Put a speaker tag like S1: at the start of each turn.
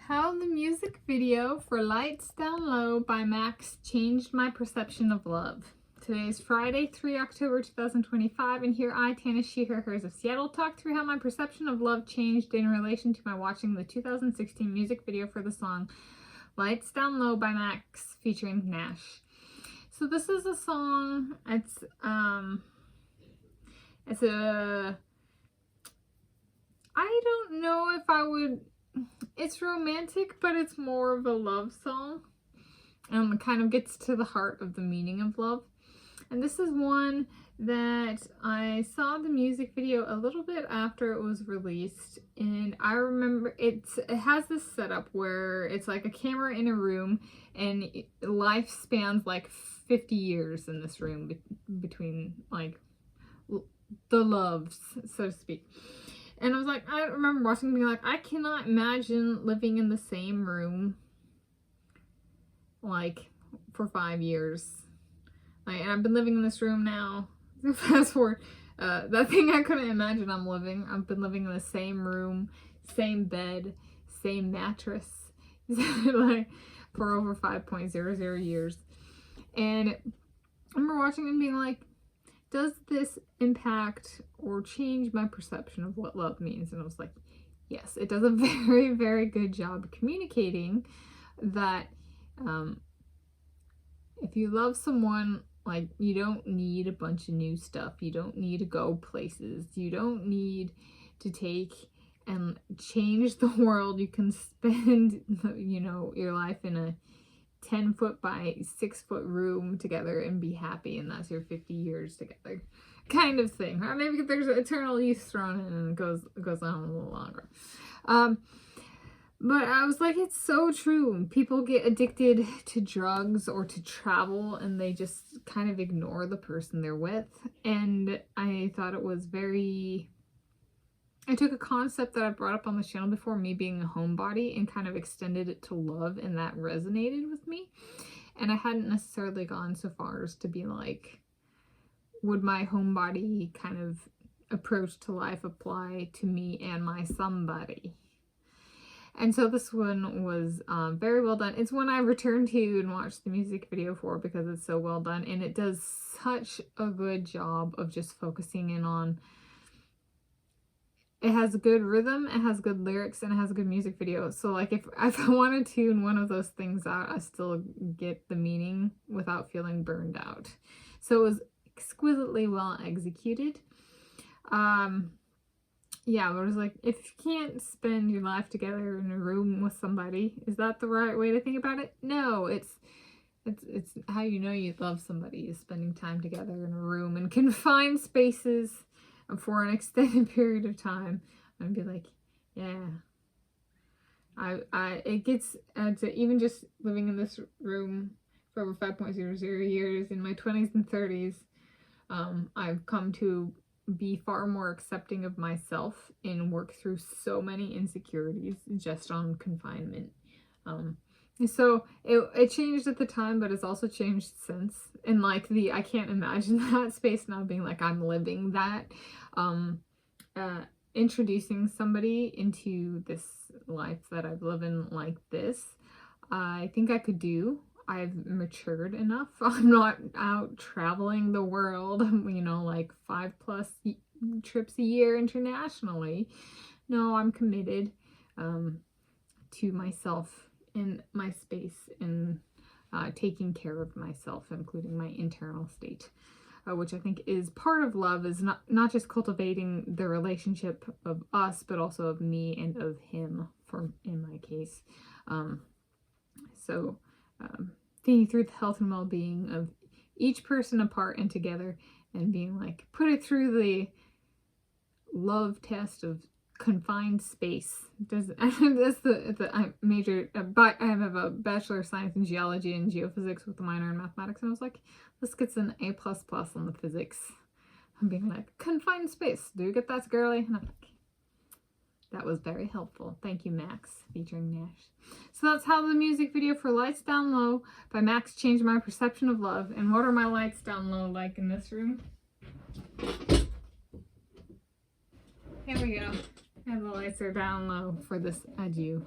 S1: How the music video for Lights Down Low by Max changed my perception of love. Today is Friday, 3 October 2025, and here I, Tanis, she, her, hers of Seattle, talk through how my perception of love changed in relation to my watching the 2016 music video for the song Lights Down Low by Max featuring Gnash. So this is a song, it's I don't know if I would, it's romantic, but it's more of a love song. It kind of gets to the heart of the meaning of love. And this is one that I saw the music video a little bit after it was released. And I remember it has this setup where it's like a camera in a room and life spans like 50 years in this room between like the loves, so to speak. And I was like, I remember watching and being like, I cannot imagine living in the same room like for 5 years. Like, and I've been living in this room now. Fast forward, that thing I couldn't imagine I'm living. I've been living in the same room, same bed, same mattress, like for over 5.00 years. And I remember watching and being like, does this impact or change my perception of what love means? And I was like, yes, it does a very, very good job communicating that if you love someone, like, you don't need a bunch of new stuff. You don't need to go places. You don't need to take and change the world. You can spend, you know, your life in a 10-foot by 6-foot room together and be happy, and that's your 50 years together kind of thing. Or maybe there's eternal youth thrown in and it goes on a little longer. But I was like, it's so true. People get addicted to drugs or to travel and they just kind of ignore the person they're with. And I thought it was I took a concept that I brought up on the channel before, me being a homebody, and kind of extended it to love, and that resonated with me. And I hadn't necessarily gone so far as to be like, would my homebody kind of approach to life apply to me and my somebody? And so this one was very well done. It's one I returned to and watched the music video for because it's so well done. And it does such a good job of just focusing in on, it has a good rhythm, it has good lyrics, and it has a good music video. So like if I wanted to tune one of those things out, I still get the meaning without feeling burned out. So it was exquisitely well executed. Yeah, but it was like, if you can't spend your life together in a room with somebody, is that the right way to think about it? No, it's how you know you love somebody is spending time together in a room in confined spaces for an extended period of time. And be like, yeah, it gets to even just living in this room for over 5.00 years in my 20s and 30s. I've come to be far more accepting of myself and work through so many insecurities just on confinement. So it changed at the time, but it's also changed since. And like I can't imagine that space now being like I'm living that. Introducing somebody into this life that I've lived in like this, I think I could do. I've matured enough. I'm not out traveling the world, you know, like 5+ trips a year internationally. No, I'm committed to myself in my space and taking care of myself, including my internal state, which I think is part of love, is not just cultivating the relationship of us, but also of me and of him, in my case. Thinking through the health and well-being of each person apart and together, and being like, put it through the love test of confined space. That's I majored, I have a Bachelor of Science in Geology and Geophysics with a minor in Mathematics, and I was like, this gets an A++ on the physics. I'm being like, confined space, do you get that, girly? And I'm like, that was very helpful. Thank you, Max, featuring Gnash. So that's how the music video for Lights Down Low by Max changed my perception of love. And what are my lights down low like in this room? Here we go. And the lights are down low for this adieu.